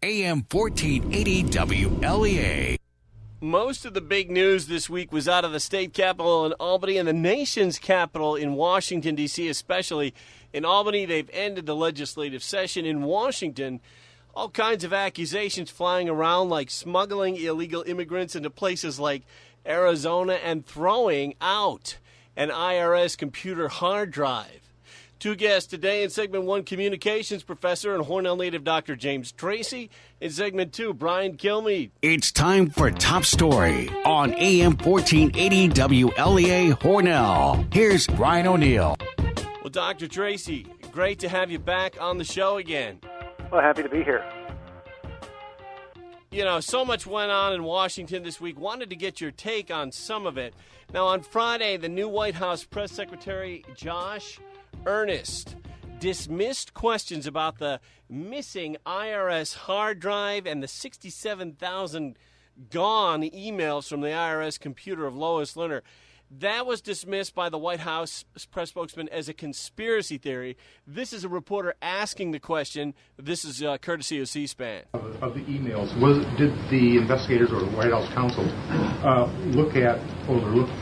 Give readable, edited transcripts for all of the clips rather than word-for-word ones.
AM 1480 WLEA. Most of the big news this week was out of the state capitol in Albany and the nation's capital in Washington, D.C., especially. In Albany, they've ended the legislative session. In Washington, all kinds of accusations flying around, like smuggling illegal immigrants into places like Arizona and throwing out an IRS computer hard drive. Two guests today in Segment 1, Communications Professor and Hornell native Dr. James Tracy. In Segment 2, Brian Kilmeade. It's time for Top Story on AM 1480 WLEA Hornell. Here's Brian O'Neill. Well, Dr. Tracy, great to have you back on the show again. Well, happy to be here. You know, so much went on in Washington this week. Wanted to get your take on some of it. Now, on Friday, the new White House Press Secretary Josh Earnest dismissed questions about the missing IRS hard drive and the 67,000 gone emails from the IRS computer of Lois Lerner. That was dismissed by the White House press spokesman as a conspiracy theory. This is a reporter asking the question. This is courtesy of C-SPAN. Of the emails, did the investigators or the White House counsel look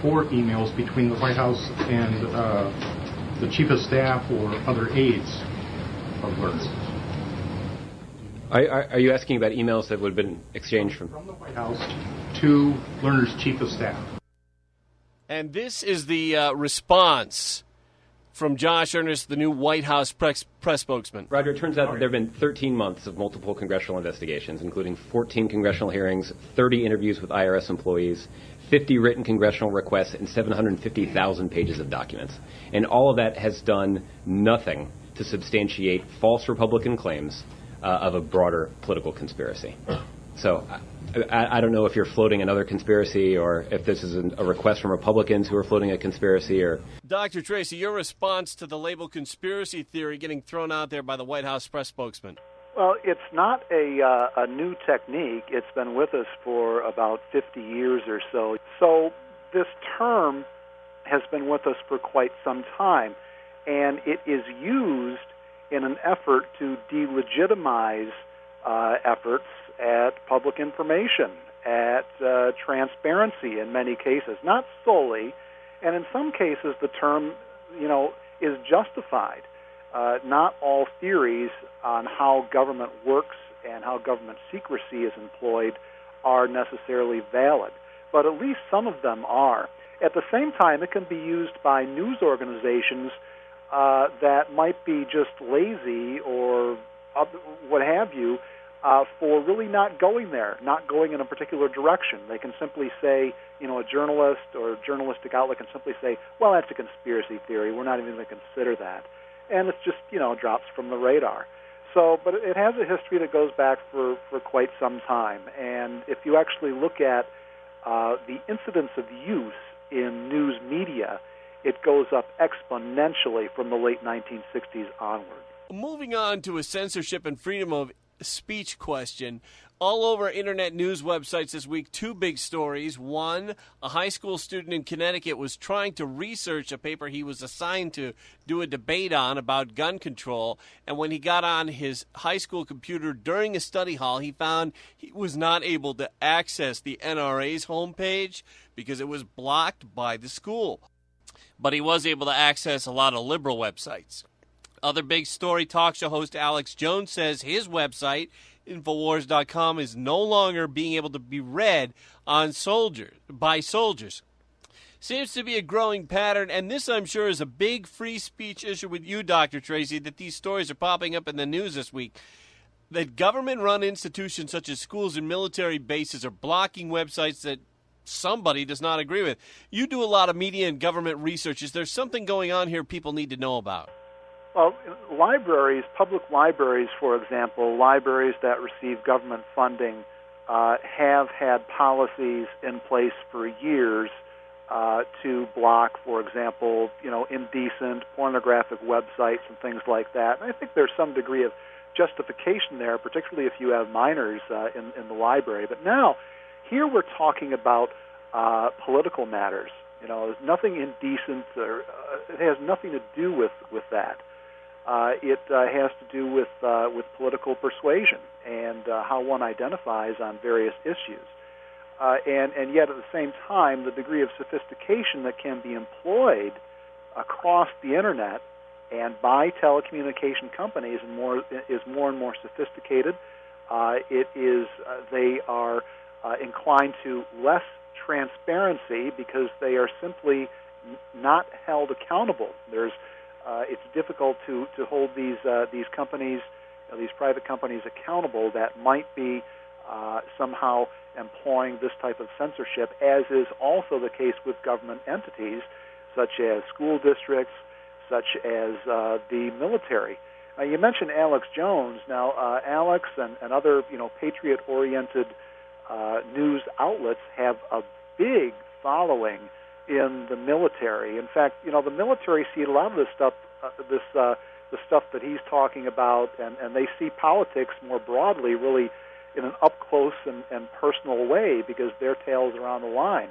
for emails between the White House and the chief of staff or other aides of Lerner? Are you asking about emails that would have been exchanged from the White House to Lerner's chief of staff? And this is the response from Josh Earnest, the new White House press spokesman. Roger, it turns out that there have been 13 months of multiple congressional investigations, including 14 congressional hearings, 30 interviews with IRS employees, 50 written congressional requests, and 750,000 pages of documents. And all of that has done nothing to substantiate false Republican claims of a broader political conspiracy. So I don't know if you're floating another conspiracy or if this is a request from Republicans who are floating a conspiracy or... Dr. Tracy, your response to the label conspiracy theory getting thrown out there by the White House press spokesman. Well, it's not a new technique. It's been with us for about 50 years or so. So this term has been with us for quite some time, and it is used in an effort to delegitimize efforts at public information, at transparency in many cases, not solely, and in some cases the term, is justified. Not all theories on how government works and how government secrecy is employed are necessarily valid, but at least some of them are. At the same time, it can be used by news organizations that might be just lazy or what have you, for really not going there, not going in a particular direction. They can simply say, a journalist or a journalistic outlet can simply say, well, that's a conspiracy theory. We're not even going to consider that. And it's just, drops from the radar. So, but it has a history that goes back for quite some time. And if you actually look at the incidence of use in news media, it goes up exponentially from the late 1960s onward. Moving on to a censorship and freedom of speech question. All over internet news websites this week, two big stories. One, a high school student in Connecticut was trying to research a paper he was assigned to do a debate on about gun control, and when he got on his high school computer during a study hall, he found he was not able to access the NRA's homepage because it was blocked by the school. But he was able to access a lot of liberal websites. Other big story, talk show host Alex Jones says his website, Infowars.com, is no longer being able to be read by soldiers. Seems to be a growing pattern, and this, I'm sure, is a big free speech issue with you, Dr. Tracy, that these stories are popping up in the news this week. That government-run institutions such as schools and military bases are blocking websites that somebody does not agree with. You do a lot of media and government research. Is there something going on here people need to know about? Well, libraries, public libraries, for example, libraries that receive government funding have had policies in place for years to block, for example, indecent, pornographic websites and things like that. And I think there's some degree of justification there, particularly if you have minors in the library. But now, here we're talking about political matters. There's nothing indecent, or it has nothing to do with that. It has to do with political persuasion and how one identifies on various issues. And yet at the same time, the degree of sophistication that can be employed across the Internet and by telecommunication companies is more and more sophisticated. They are inclined to less transparency because they are simply not held accountable. It's difficult to hold these companies, these private companies, accountable that might be somehow employing this type of censorship, as is also the case with government entities such as school districts, such as the military. You mentioned Alex Jones. Now, Alex and other patriot-oriented news outlets have a big following in the military. In fact, the military see a lot of this stuff, the stuff that he's talking about, and they see politics more broadly, really in an up-close and personal way because their tails are on the line.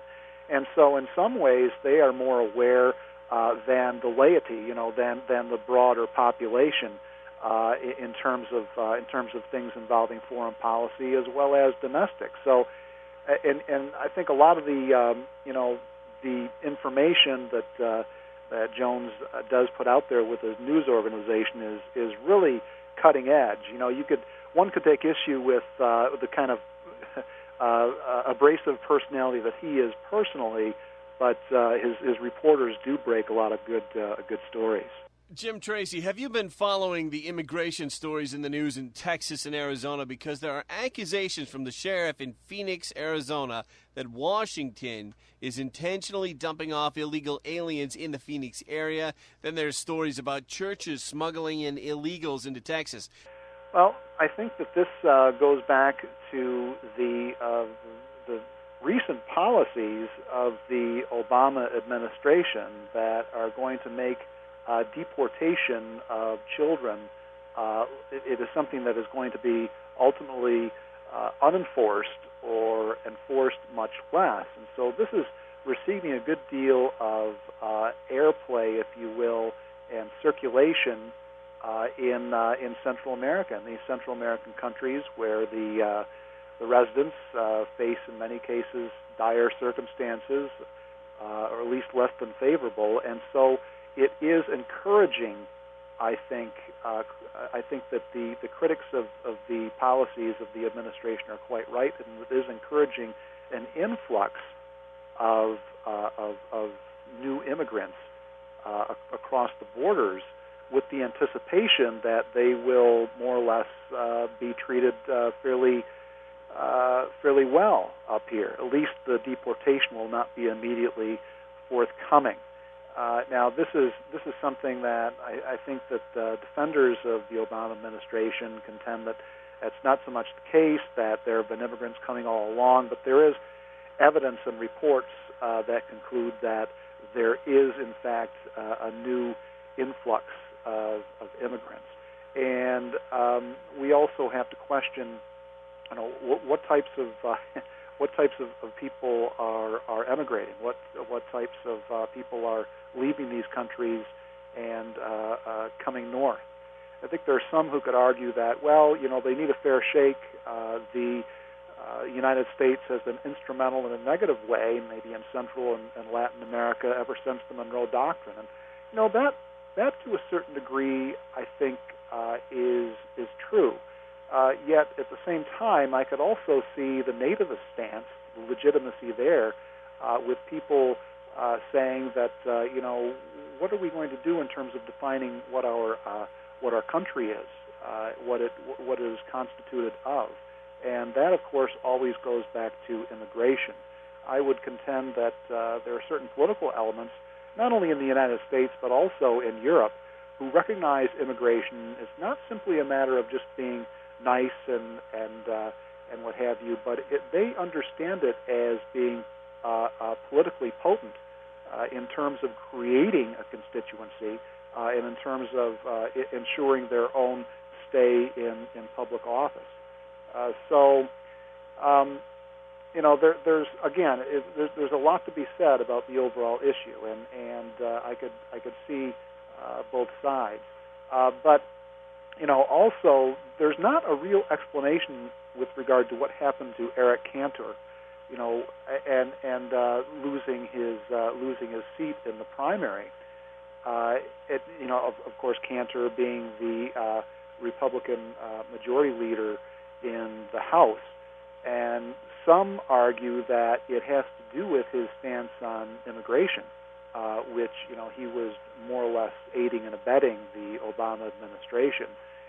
And so, in some ways, they are more aware than the laity, than the broader population in terms of things involving foreign policy as well as domestic. So, and I think a lot of the the information that Jones does put out there with his news organization is really cutting edge. One could take issue with the kind of abrasive personality that he is personally, but his reporters do break a lot of good stories. Jim Tracy, have you been following the immigration stories in the news in Texas and Arizona? Because there are accusations from the sheriff in Phoenix, Arizona, that Washington is intentionally dumping off illegal aliens in the Phoenix area. Then there's stories about churches smuggling in illegals into Texas. Well, I think that this goes back to the recent policies of the Obama administration that are going to make deportation of children. It is something that is going to be ultimately unenforced or enforced much less. And so this is receiving a good deal of airplay, if you will, and circulation in Central America, in these Central American countries where the residents face, in many cases, dire circumstances, or at least less than favorable. And so it is encouraging, I think that the critics of the policies of the administration are quite right, and it is encouraging an influx of new immigrants across the borders, with the anticipation that they will more or less be treated fairly well up here. At least the deportation will not be immediately forthcoming. Now, this is something that I think that defenders of the Obama administration contend that that's not so much the case, that there have been immigrants coming all along, but there is evidence and reports that conclude that there is, in fact, a new influx of immigrants. And we also have to question, what types of people are emigrating? What types of people are leaving these countries and coming north? I think there are some who could argue that, they need a fair shake. The United States has been instrumental in a negative way, maybe in Central and Latin America, ever since the Monroe Doctrine. And that to a certain degree, I think, is true. Yet at the same time, I could also see the nativist stance, the legitimacy there, with people saying that what are we going to do in terms of defining what our country is, what it is constituted of, and that of course always goes back to immigration. I would contend that there are certain political elements, not only in the United States but also in Europe, who recognize immigration as not simply a matter of just being nice and what have you, but they understand it as being politically potent in terms of creating a constituency and in terms of ensuring their own stay in public office. There's a lot to be said about the overall issue, and I could see both sides. But, also there's not a real explanation with regard to what happened to Eric Cantor, and losing his seat in the primary. Of course, Cantor being the Republican majority leader in the House, and some argue that it has to do with his stance on immigration, which he was more or less aiding and abetting the Obama administration,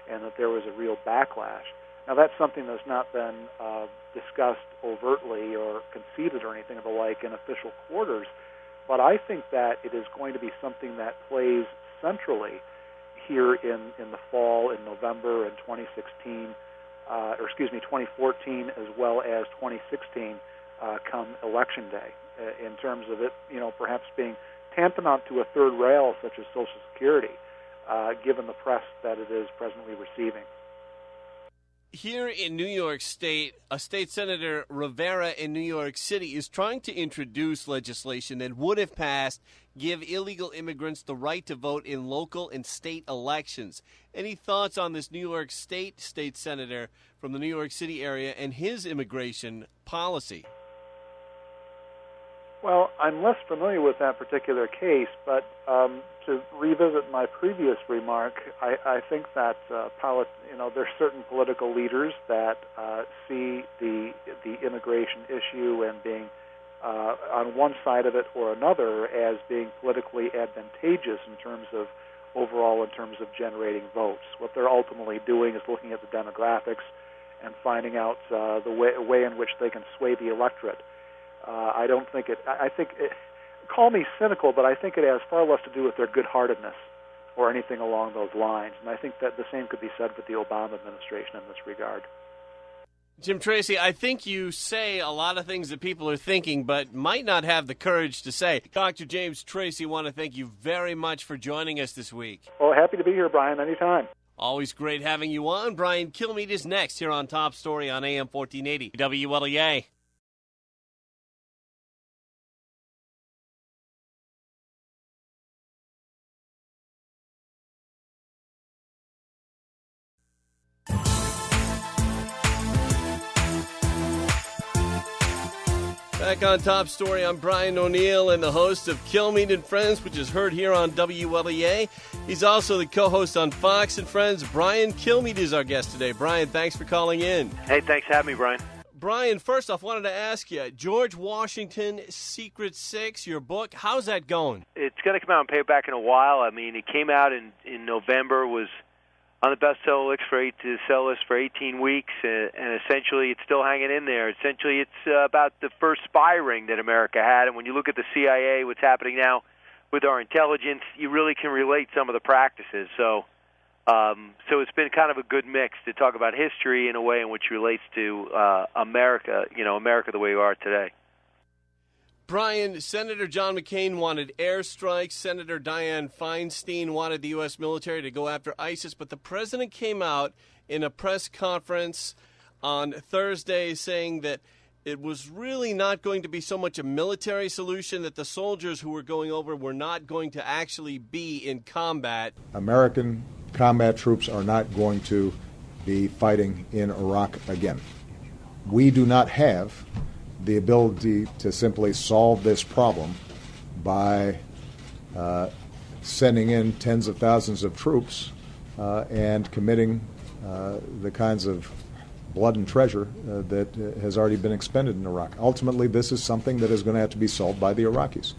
and that there was a real backlash. Now, that's something that's not been discussed overtly or conceded or anything of the like in official quarters, but I think that it is going to be something that plays centrally here in the fall, in November and 2014, as well as 2016, come Election Day, in terms of it, perhaps being tantamount to a third rail such as Social Security, given the press that it is presently receiving. Here in New York State, a state senator, Rivera in New York City, is trying to introduce legislation that would have passed, give illegal immigrants the right to vote in local and state elections. Any thoughts on this New York State senator from the New York City area and his immigration policy? Well, I'm less familiar with that particular case, but to revisit my previous remark, I think that there are certain political leaders that see the immigration issue and being on one side of it or another as being politically advantageous in terms of generating votes. What they're ultimately doing is looking at the demographics and finding out the way in which they can sway the electorate. I don't think it. I think it. Call me cynical, but I think it has far less to do with their good-heartedness or anything along those lines. And I think that the same could be said with the Obama administration in this regard. Jim Tracy, I think you say a lot of things that people are thinking, but might not have the courage to say. Dr. James Tracy, I want to thank you very much for joining us this week. Oh, happy to be here, Brian, anytime. Always great having you on. Brian Kilmeade is next here on Top Story on AM 1480 WLEA. Back on Top Story, I'm Brian O'Neill and the host of Kilmeade and Friends, which is heard here on WLEA. He's also the co-host on Fox and Friends. Brian Kilmeade is our guest today. Brian, thanks for calling in. Hey, thanks for having me, Brian. Brian, first off, wanted to ask you, George Washington, Secret Six, your book, how's that going? It's going to come out in paperback in a while. I mean, it came out in November, was on the bestseller list for 18 weeks, and essentially it's still hanging in there. Essentially, it's about the first spy ring that America had, and when you look at the CIA, what's happening now with our intelligence, you really can relate some of the practices. So it's been kind of a good mix to talk about history in a way in which relates to America, America the way we are today. Brian, Senator John McCain wanted airstrikes. Senator Dianne Feinstein wanted the U.S. military to go after ISIS. But the president came out in a press conference on Thursday saying that it was really not going to be so much a military solution, that the soldiers who were going over were not going to actually be in combat. American combat troops are not going to be fighting in Iraq again. We do not have the ability to simply solve this problem by sending in tens of thousands of troops and committing the kinds of blood and treasure that has already been expended in Iraq. Ultimately, this is something that is going to have to be solved by the Iraqis.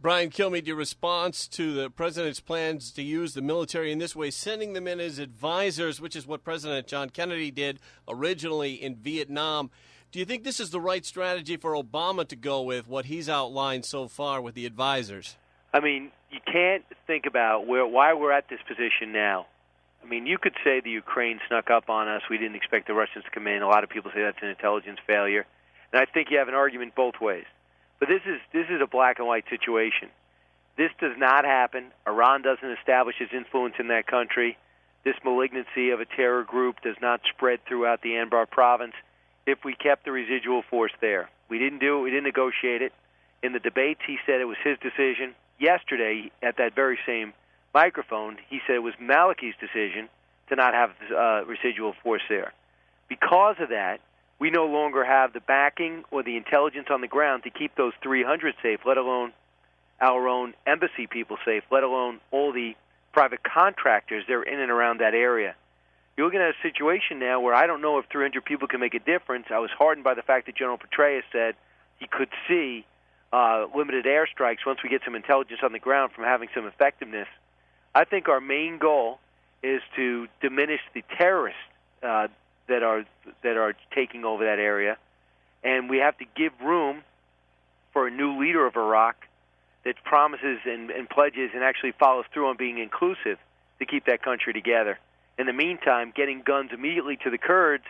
Brian Kilmeade, your response to the president's plans to use the military in this way, sending them in as advisors, which is what President John Kennedy did originally in Vietnam. Do you think this is the right strategy for Obama to go with, what he's outlined so far with the advisors? I mean, you can't think about why we're at this position now. I mean, you could say the Ukraine snuck up on us. We didn't expect the Russians to come in. A lot of people say that's an intelligence failure. And I think you have an argument both ways. But this is a black and white situation. This does not happen. Iran doesn't establish its influence in that country. This malignancy of a terror group does not spread throughout the Anbar province if we kept the residual force there. We didn't do it. We didn't negotiate it. In the debates, he said it was his decision. Yesterday, at that very same microphone, he said it was Maliki's decision to not have residual force there. Because of that, we no longer have the backing or the intelligence on the ground to keep those 300 safe, let alone our own embassy people safe, let alone all the private contractors that are in and around that area. You're looking at a situation now where I don't know if 300 people can make a difference. I was heartened by the fact that General Petraeus said he could see limited airstrikes once we get some intelligence on the ground from having some effectiveness. I think our main goal is to diminish the terrorists that are taking over that area, and we have to give room for a new leader of Iraq that promises and pledges and actually follows through on being inclusive to keep that country together. In the meantime, getting guns immediately to the Kurds,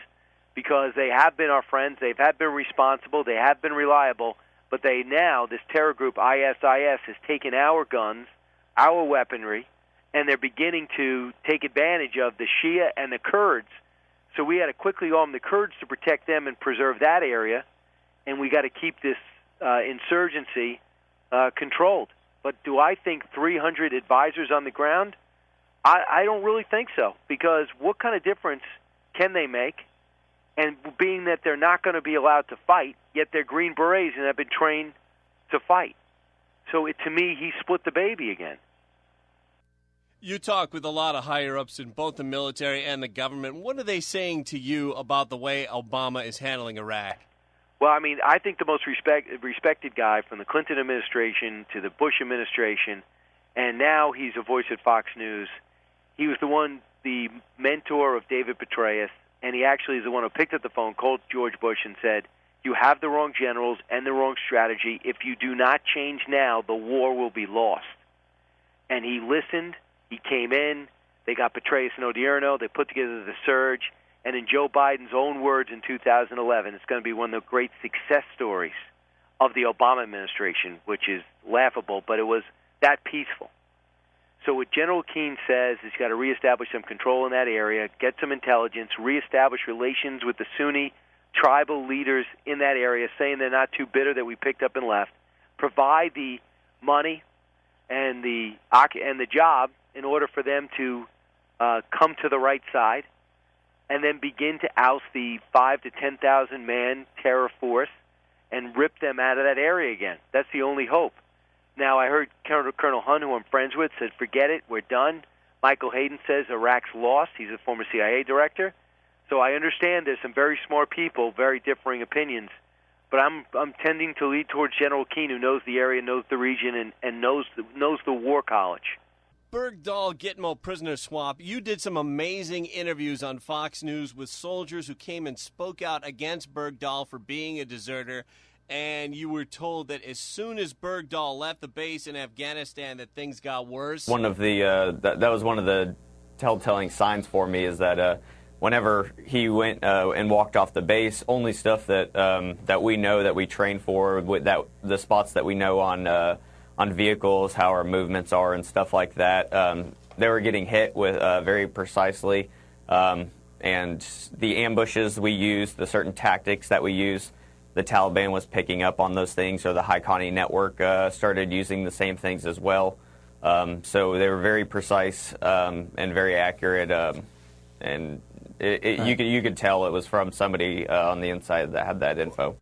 because they have been our friends, they have been responsible, they have been reliable, but they now, this terror group ISIS, has taken our guns, our weaponry, and they're beginning to take advantage of the Shia and the Kurds. So we had to quickly arm the Kurds to protect them and preserve that area, and we got to keep this insurgency controlled. But do I think 300 advisors on the ground? I don't really think so, because what kind of difference can they make? And being that they're not going to be allowed to fight, yet they're Green Berets and have been trained to fight. So to me, he split the baby again. You talk with a lot of higher-ups in both the military and the government. What are they saying to you about the way Obama is handling Iraq? Well, I mean, I think the most respected guy from the Clinton administration to the Bush administration, and now he's a voice at Fox News. He was the mentor of David Petraeus, and he actually is the one who picked up the phone, called George Bush, and said, "You have the wrong generals and the wrong strategy. If you do not change now, the war will be lost." And he listened. He came in. They got Petraeus and Odierno. They put together the surge. And in Joe Biden's own words in 2011, it's going to be one of the great success stories of the Obama administration, which is laughable, but it was that peaceful. So what General Keane says is you got to reestablish some control in that area, get some intelligence, reestablish relations with the Sunni tribal leaders in that area, saying they're not too bitter that we picked up and left, provide the money and the job in order for them to come to the right side, and then begin to oust the 5,000 to 10,000 man terror force and rip them out of that area again. That's the only hope. Now, I heard Colonel Hunt, who I'm friends with, said, "Forget it, we're done." Michael Hayden says Iraq's lost. He's a former CIA director. So I understand there's some very smart people, very differing opinions. But I'm tending to lead towards General Keane, who knows the area, knows the region, and knows the War College. Bergdahl Gitmo prisoner swap. You did some amazing interviews on Fox News with soldiers who came and spoke out against Bergdahl for being a deserter, and you were told that as soon as Bergdahl left the base in Afghanistan that things got worse. One of the that was one of the telltale signs for me is that whenever he went and walked off the base, only stuff that we know, that we train for, with that the spots that we know on vehicles, how our movements are and stuff like that. They were getting hit with very precisely, and the ambushes we used, the certain tactics that we use, the Taliban was picking up on those things, or the Haqqani network started using the same things as well. So they were very precise and very accurate, and you could tell it was from somebody on the inside that had that info.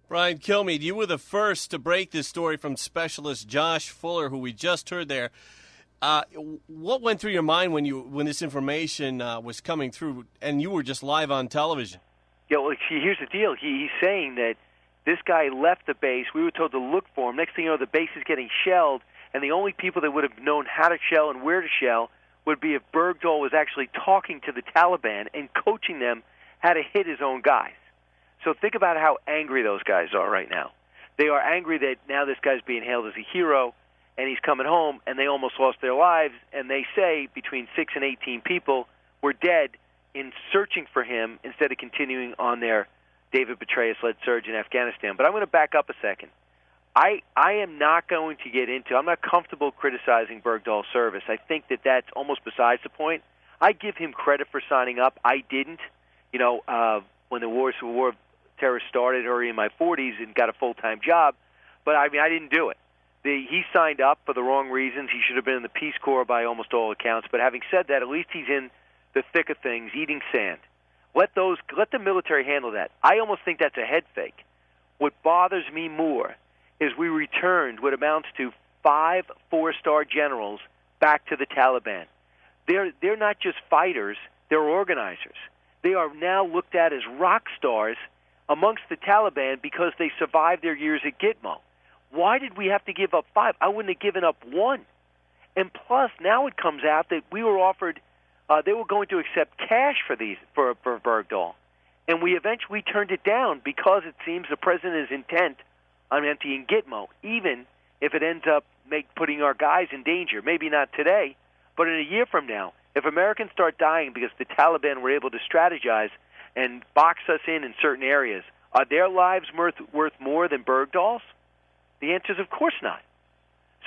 Brian Kilmeade, you were the first to break this story from specialist Josh Fuller, who we just heard there. What went through your mind when this information was coming through, and you were just live on television? Yeah, well, here's the deal. He's saying that this guy left the base. We were told to look for him. Next thing you know, the base is getting shelled, and the only people that would have known how to shell and where to shell would be if Bergdahl was actually talking to the Taliban and coaching them how to hit his own guys. So think about how angry those guys are right now. They are angry that now this guy's being hailed as a hero, and he's coming home, and they almost lost their lives, and they say between 6 and 18 people were dead in searching for him instead of continuing on their David Petraeus-led surge in Afghanistan. But I'm going to back up a second. I am not going to get into, I'm not comfortable criticizing Bergdahl's service. I think that that's almost besides the point. I give him credit for signing up. I didn't. When the war of terror started early in my 40s and got a full-time job, but I didn't do it He signed up for the wrong reasons. He should have been in the Peace Corps by almost all accounts. But having said that, at least he's in the thick of things, eating sand. Let the military handle that. I almost think that's a head fake. What bothers me more is we returned what amounts to 5 four-star generals back to the Taliban. They're not just fighters, they're organizers. They are now looked at as rock stars amongst the Taliban because they survived their years at Gitmo. Why did we have to give up 5? I wouldn't have given up 1. And plus, now it comes out that we were offered, they were going to accept cash for Bergdahl. And we eventually turned it down because it seems the president is intent on emptying Gitmo, even if it ends up putting our guys in danger. Maybe not today, but in a year from now. If Americans start dying because the Taliban were able to strategize and box us in certain areas, are their lives worth more than Bergdahl's? The answer is of course not.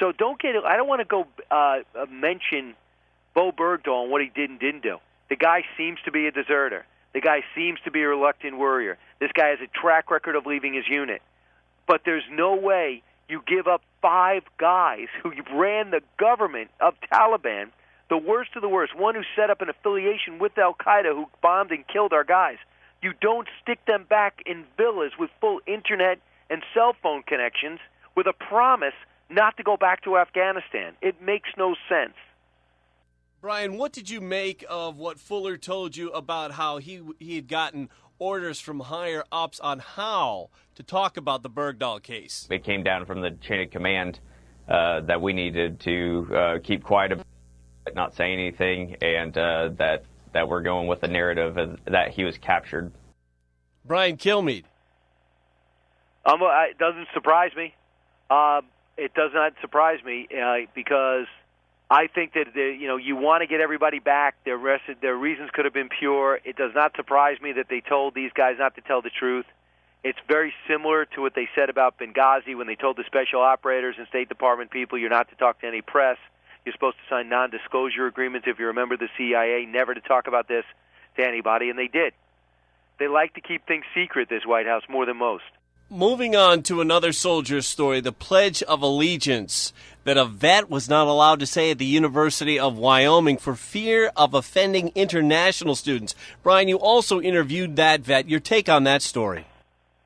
So I don't want to go mention Bo Bergdahl and what he did and didn't do. The guy seems to be a deserter. The guy seems to be a reluctant warrior. This guy has a track record of leaving his unit. But there's no way you give up 5 guys who ran the government of Taliban, the worst of the worst, one who set up an affiliation with al-Qaeda who bombed and killed our guys. You don't stick them back in villas with full internet and cell phone connections with a promise not to go back to Afghanistan. It makes no sense. Brian, what did you make of what Fuller told you about how he had gotten orders from higher ups on how to talk about the Bergdahl case? It came down from the chain of command that we needed to keep quiet about it, not say anything, and that we're going with the narrative that he was captured. Brian Kilmeade. It doesn't surprise me. It does not surprise me because I think that you want to get everybody back. Their reasons could have been pure. It does not surprise me that they told these guys not to tell the truth. It's very similar to what they said about Benghazi when they told the special operators and State Department people you're not to talk to any press. You're supposed to sign non-disclosure agreements if you're a member of the CIA, never to talk about this to anybody, and they did. They like to keep things secret, this White House, more than most. Moving on to another soldier's story, the Pledge of Allegiance that a vet was not allowed to say at the University of Wyoming for fear of offending international students. Brian, you also interviewed that vet. Your take on that story?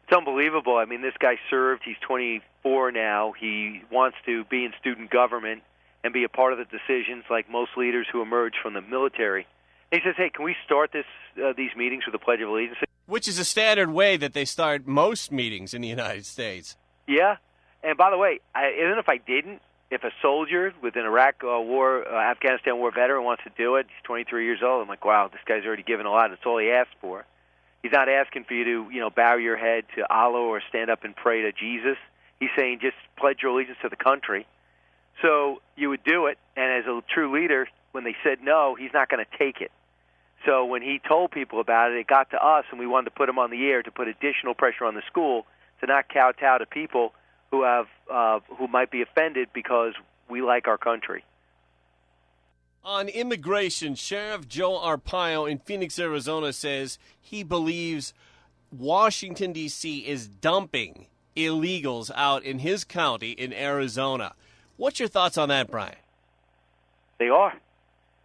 It's unbelievable. I mean, this guy served. He's 24 now. He wants to be in student government and be a part of the decisions like most leaders who emerge from the military. And he says, hey, can we start these meetings with the Pledge of Allegiance? Which is a standard way that they start most meetings in the United States. Yeah. And by the way, even if I didn't, if a soldier with an Afghanistan war veteran wants to do it, he's 23 years old, I'm like, wow, this guy's already given a lot. That's all he asked for. He's not asking for you to, bow your head to Allah or stand up and pray to Jesus. He's saying just pledge your allegiance to the country. So you would do it, and as a true leader, when they said no, he's not going to take it. So when he told people about it, it got to us, and we wanted to put him on the air to put additional pressure on the school to not kowtow to people who might be offended because we like our country. On immigration, Sheriff Joe Arpaio in Phoenix, Arizona says he believes Washington, D.C. is dumping illegals out in his county in Arizona. What's your thoughts on that, Brian? They are.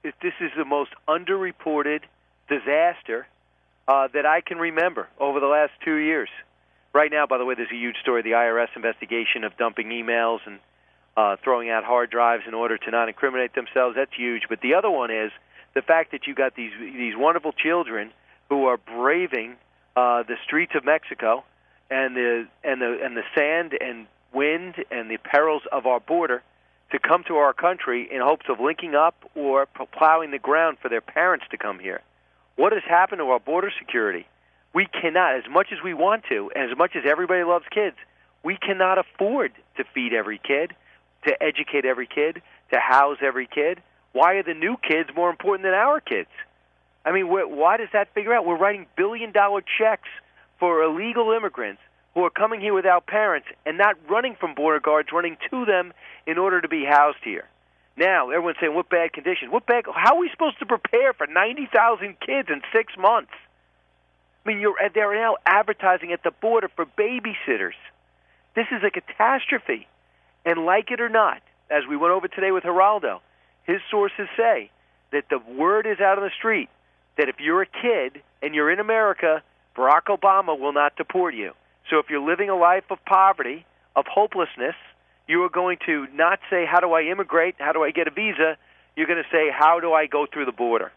This is the most underreported disaster that I can remember over the last 2 years. Right now, by the way, there's a huge story, the IRS investigation of dumping emails and throwing out hard drives in order to not incriminate themselves. That's huge. But the other one is the fact that you got these wonderful children who are braving the streets of Mexico and the sand and wind and the perils of our border to come to our country in hopes of linking up or plowing the ground for their parents to come here. What has happened to our border security? We cannot, as much as we want to, and as much as everybody loves kids, we cannot afford to feed every kid, to educate every kid, to house every kid. Why are the new kids more important than our kids? I mean, why does that figure out? We're writing billion-dollar checks for illegal immigrants who are coming here without parents and not running from border guards, running to them in order to be housed here. Now, everyone's saying, what bad conditions? How are we supposed to prepare for 90,000 kids in 6 months? I mean, they're now advertising at the border for babysitters. This is a catastrophe. And like it or not, as we went over today with Geraldo, his sources say that the word is out on the street that if you're a kid and you're in America, Barack Obama will not deport you. So if you're living a life of poverty, of hopelessness, you are going to not say, how do I immigrate, how do I get a visa? You're going to say, how do I go through the border?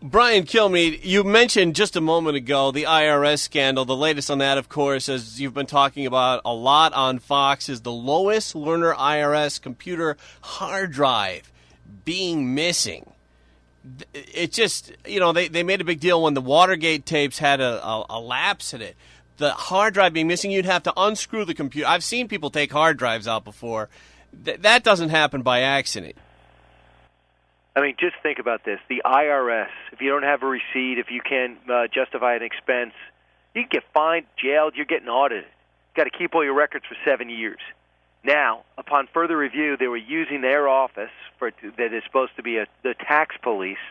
Brian Kilmeade, you mentioned just a moment ago the IRS scandal. The latest on that, of course, as you've been talking about a lot on Fox, is the Lois Lerner IRS computer hard drive being missing. It just, they made a big deal when the Watergate tapes had a lapse in it. The hard drive being missing, you'd have to unscrew the computer. I've seen people take hard drives out before. That doesn't happen by accident. I mean, just think about this. The IRS, if you don't have a receipt, if you can't justify an expense, you can get fined, jailed, you're getting audited. You've got to keep all your records for 7 years. Now, upon further review, they were using their office that is supposed to be the tax police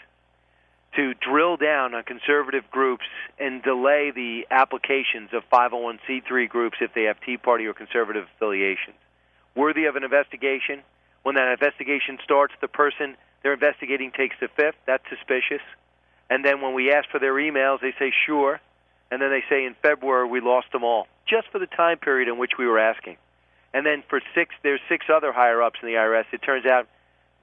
to drill down on conservative groups and delay the applications of 501c3 groups if they have Tea Party or conservative affiliations. Worthy of an investigation. When that investigation starts, the person they're investigating takes the fifth. That's suspicious. And then when we ask for their emails, they say, sure. And then they say, in February, we lost them all, just for the time period in which we were asking. And then there's 6 other higher-ups in the IRS. It turns out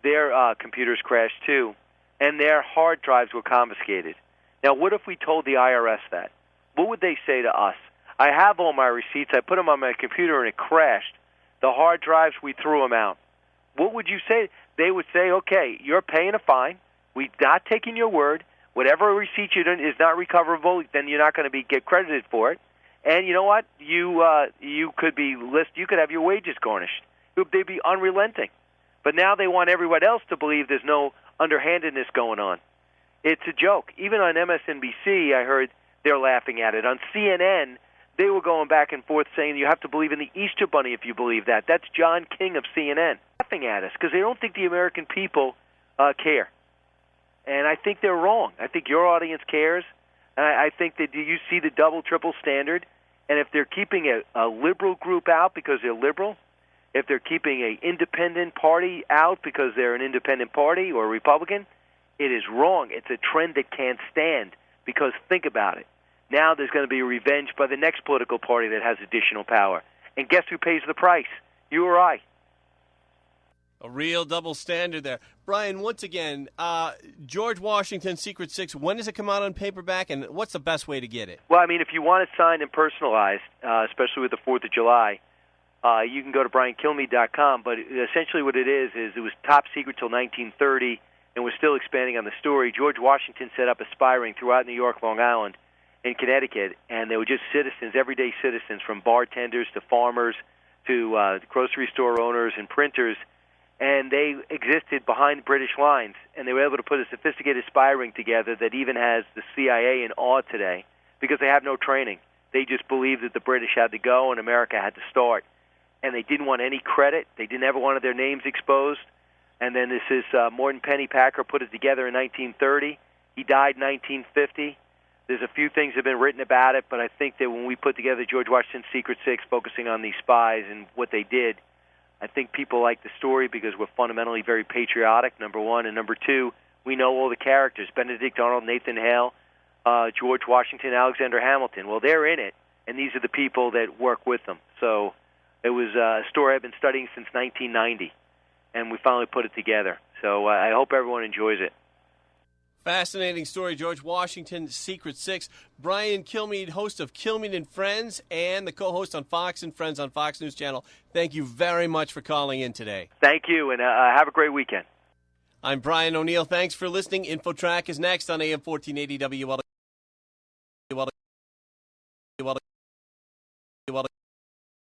their computers crashed, too, and their hard drives were confiscated. Now, what if we told the IRS that? What would they say to us? I have all my receipts. I put them on my computer, and it crashed. The hard drives, we threw them out. What would you say? They would say, okay, you're paying a fine. We're not taking your word. Whatever receipt you done is not recoverable, then you're not going to get credited for it. And you know what? You could be you could have your wages garnished. They'd be unrelenting. But now they want everyone else to believe there's no underhandedness going on. It's a joke. Even on MSNBC, I heard they're laughing at it. On CNN, they were going back and forth saying you have to believe in the Easter Bunny if you believe that. That's John King of CNN laughing at us because they don't think the American people care. And I think they're wrong. I think your audience cares. And I think that you see the double, triple standard. And if they're keeping a liberal group out because they're liberal, if they're keeping an independent party out because they're an independent party or Republican, it is wrong. It's a trend that can't stand because think about it. Now there's going to be revenge by the next political party that has additional power. And guess who pays the price? You or I. A real double standard there. Brian, once again, George Washington's Secret Six, when does it come out on paperback, and what's the best way to get it? Well, I mean, if you want it signed and personalized, especially with the 4th of July, you can go to briankilmeade.com. But essentially what it is it was top secret till 1930, and we're still expanding on the story. George Washington set up a spy ring throughout New York, Long Island, and Connecticut, and they were just citizens, everyday citizens, from bartenders to farmers to grocery store owners and printers, and they existed behind British lines, and they were able to put a sophisticated spy ring together that even has the CIA in awe today because they have no training. They just believed that the British had to go and America had to start, and they didn't want any credit. They didn't ever want their names exposed. And then this is Morton Pennypacker put it together in 1930. He died in 1950. There's a few things that have been written about it, but I think that when we put together George Washington's Secret Six, focusing on these spies and what they did, I think people like the story because we're fundamentally very patriotic, number one. And number two, we know all the characters, Benedict Arnold, Nathan Hale, George Washington, Alexander Hamilton. Well, they're in it, and these are the people that work with them. So it was a story I've been studying since 1990, and we finally put it together. So I hope everyone enjoys it. Fascinating story, George Washington's Secret Six. Brian Kilmeade, host of Kilmeade and Friends and the co-host on Fox and Friends on Fox News Channel. Thank you very much for calling in today. Thank you, and have a great weekend. I'm Brian O'Neill. Thanks for listening. InfoTrack is next on AM 1480 WL.